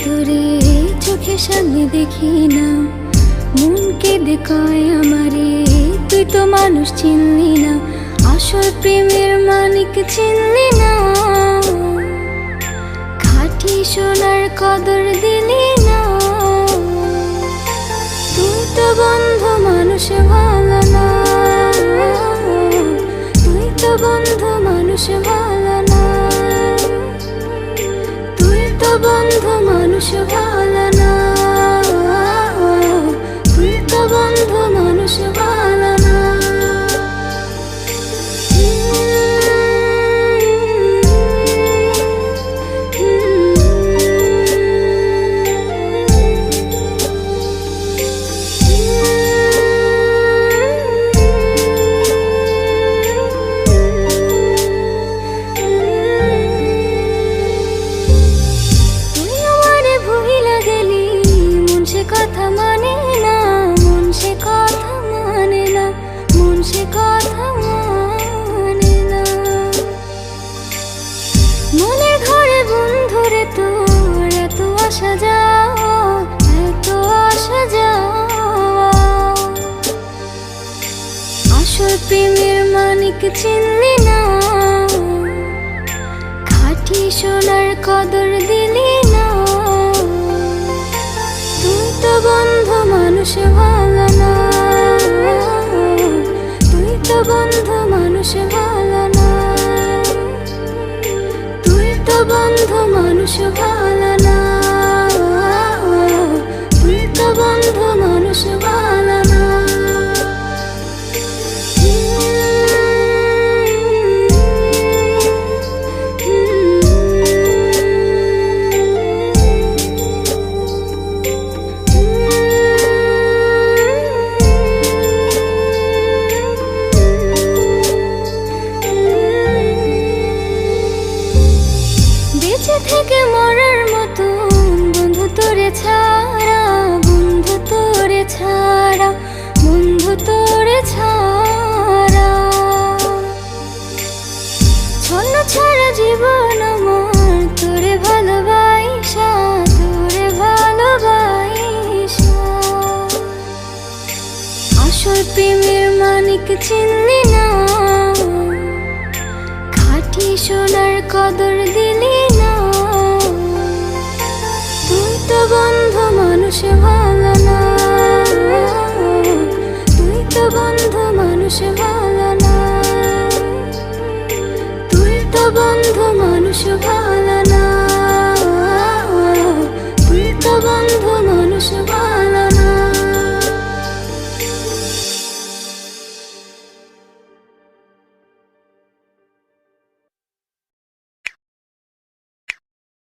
তোরে চোখের সামনে দেখি না, মন কেঁদে কয় আমারে তুই তো মানুষ চিনলি না, আসল প্রেমের মানিক চিনলি না, খাঁটি সোনার কদর দিলি না। তুই তো বন্ধু মানুষ ভালো না, তুই তো বন্ধু মানুষ ভালো না, তুই তো বন্ধু মানুষ ভালো না, তুই তো বন্ধু মানুষ ভালো না। কথা মানে না মন, সে কথা মানে না মন, সে কথা মানে না। মনের ঘরে বন্ধুরে তোর এত আসা যাওয়া, এত আসা যাওয়া, আসল প্রেমের মানিক চিনলি না, খাঁটি সোনার কদর দিলি না। তুই তো বন্ধু মানুষ ভালো না, তুই তো বন্ধু মানুষ ভালো না, তুই তো বন্ধু মানুষ ভালো না, তুই তো বন্ধু মানুষ ভালো না। বেঁচে থেকে মরার মতন বন্ধু তোরে ছাড়া, বন্ধু তোরে ছাড়া, বন্ধু তোরে ছাড়া, ছন্ন ছাড়া জীবন আমার তোরে ভালোবাসা, তোরে ভালোবাসা, আসল প্রেমের মানিক চিনলি না, খাঁটি সোনার কদর দিলি না। তুই তো বন্ধু মানুষ ভালো না, তুই তো বন্ধু মানুষ ভালো না, তুই তো বন্ধু মানুষ ভালো না, তুই তো বন্ধু মানুষ ভালো না।